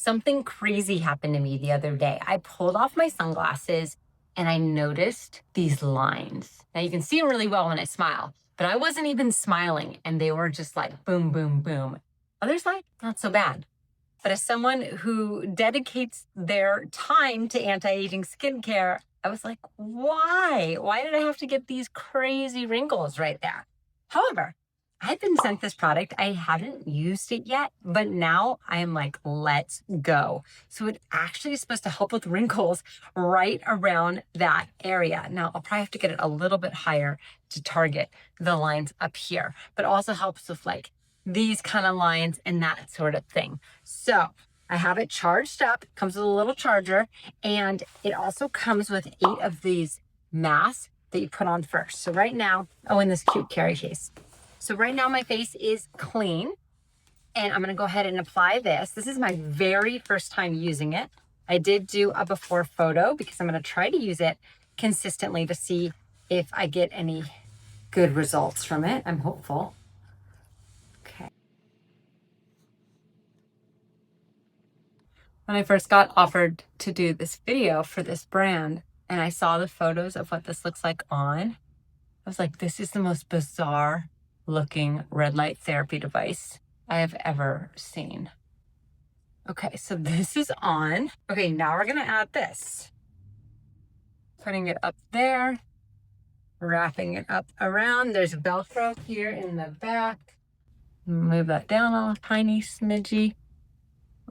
Something crazy happened to me the other day. I pulled off my sunglasses and I noticed these lines. Now you can see them really well when I smile, but I wasn't even smiling and they were just like boom, boom, boom. Other side, not so bad. But as someone who dedicates their time to anti-aging skincare, I was like, why? Why did I have to get these crazy wrinkles right there? However, I had been sent this product. I haven't used it yet, but now I am like, let's go. So it actually is supposed to help with wrinkles right around that area. Now, I'll probably have to get it a little bit higher to target the lines up here, but also helps with like these kind of lines and that sort of thing. So I have it charged up, comes with a little charger, and it also comes with 8 of these masks that you put on first. So right now, in this cute carry case. So right now my face is clean and I'm gonna go ahead and apply this. This is my very first time using it. I did do a before photo because I'm gonna try to use it consistently to see if I get any good results from it. I'm hopeful. Okay. When I first got offered to do this video for this brand and I saw the photos of what this looks like on, I was like, this is the most bizarre looking red light therapy device I have ever seen. Okay, so this is on. Okay, now we're gonna add this. Putting it up there, wrapping it up around. There's Velcro here in the back. Move that down a tiny smidgy.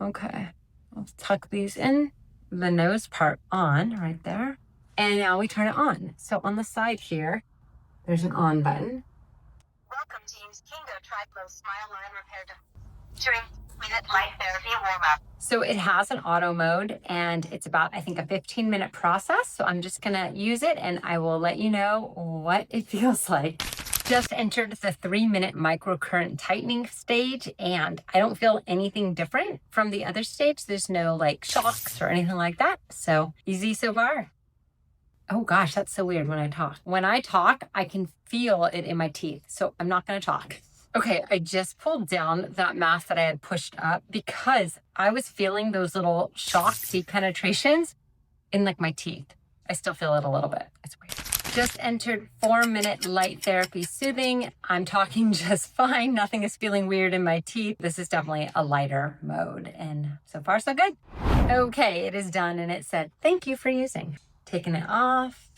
Okay, let's tuck these in. The nose part on right there. And now we turn it on. So on the side here, there's an on button. Welcome teams, Kingdo TriGlow SmileLine Repair 3-minute light therapy warm-up. So it has an auto mode and it's about, I think, a 15-minute process. So I'm just gonna use it and I will let you know what it feels like. Just entered the 3-minute microcurrent tightening stage and I don't feel anything different from the other stage. There's no like shocks or anything like that. So easy so far. Oh gosh, that's so weird when I talk. When I talk, I can feel it in my teeth. So I'm not gonna talk. Okay, I just pulled down that mask that I had pushed up because I was feeling those little shock deep penetrations in like my teeth. I still feel it a little bit. It's weird. Just entered 4-minute light therapy soothing. I'm talking just fine. Nothing is feeling weird in my teeth. This is definitely a lighter mode and so far so good. Okay, it is done and it said, thank you for using. Taking it off.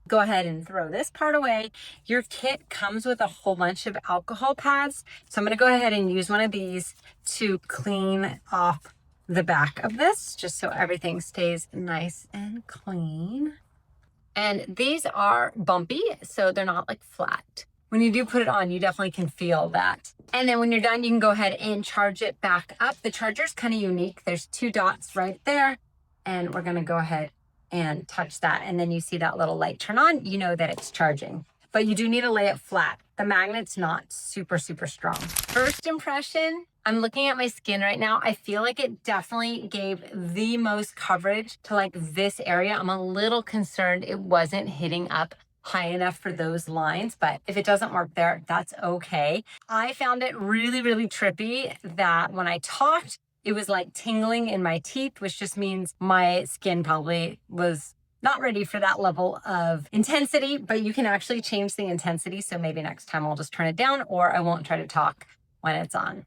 Go ahead and throw this part away. Your kit comes with a whole bunch of alcohol pads. So I'm gonna go ahead and use one of these to clean off the back of this, just so everything stays nice and clean. And these are bumpy, so they're not like flat. When you do put it on, you definitely can feel that. And then when you're done, you can go ahead and charge it back up. The charger's kind of unique. There's 2 dots right there. And we're gonna go ahead and touch that. And then you see that little light turn on, you know that it's charging. But you do need to lay it flat. The magnet's not super, super strong. First impression, I'm looking at my skin right now. I feel like it definitely gave the most coverage to like this area. I'm a little concerned it wasn't hitting up high enough for those lines, but if it doesn't work there, that's okay. I found it really, really trippy that when I talked, it was like tingling in my teeth, which just means my skin probably was not ready for that level of intensity, but you can actually change the intensity. So maybe next time I'll just turn it down or I won't try to talk when it's on.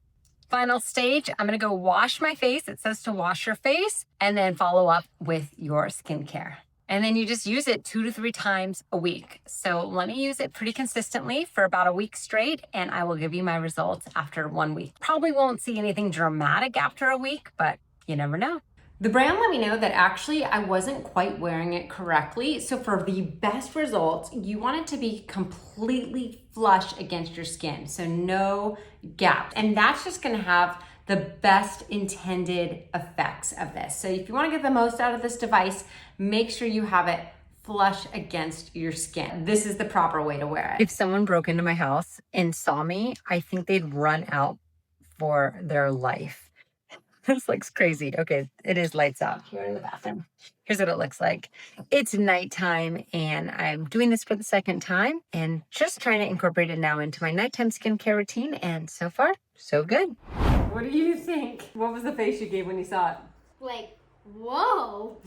Final stage, I'm gonna go wash my face. It says to wash your face and then follow up with your skincare. And then you just use it 2 to 3 times a week. So let me use it pretty consistently for about a week straight, and I will give you my results after 1 week. Probably won't see anything dramatic after a week, but you never know. The brand let me know that actually I wasn't quite wearing it correctly. So for the best results, you want it to be completely flush against your skin. So no gaps. And that's just gonna have the best intended effects of this. So if you wanna get the most out of this device, make sure you have it flush against your skin. This is the proper way to wear it. If someone broke into my house and saw me, I think they'd run out for their life. This looks crazy. Okay, it is lights out here in the bathroom. Here's what it looks like. It's nighttime and I'm doing this for the second time and just trying to incorporate it now into my nighttime skincare routine. And so far, so good. What do you think? What was the face you gave when you saw it? Like, whoa.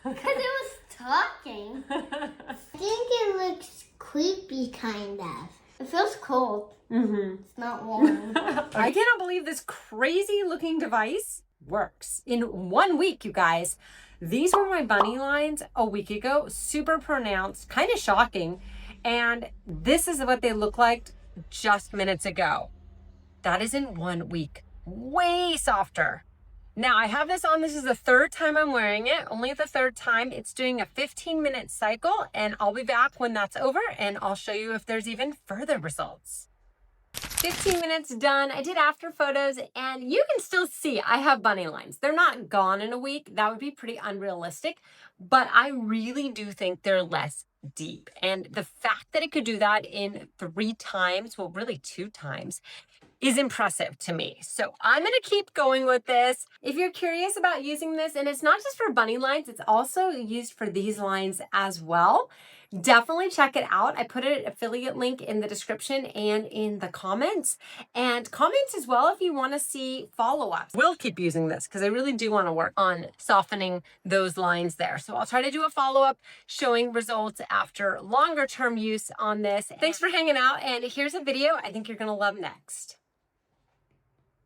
Because it was talking. I think it looks creepy, kind of. It feels cold. Mm-hmm. It's not warm. I cannot believe this crazy looking device works. In 1 week, you guys. These were my bunny lines a week ago. Super pronounced, kind of shocking. And this is what they look like just minutes ago. That is in 1 week. Way softer. Now I have this on, this is the third time I'm wearing it, only the third time. It's doing a 15-minute cycle, and I'll be back when that's over and I'll show you if there's even further results. 15 minutes done. I did after photos and you can still see I have bunny lines. They're not gone in a week. That would be pretty unrealistic, but I really do think they're less deep. And the fact that it could do that in 3 times, well, really 2 times, is impressive to me. So I'm gonna keep going with this. If you're curious about using this, and it's not just for bunny lines, it's also used for these lines as well. Definitely check it out. I put an affiliate link in the description and in the comments. And comments as well if you wanna see follow-ups. We'll keep using this because I really do wanna work on softening those lines there. So I'll try to do a follow-up showing results after longer term use on this. Thanks for hanging out, and here's a video I think you're gonna love next.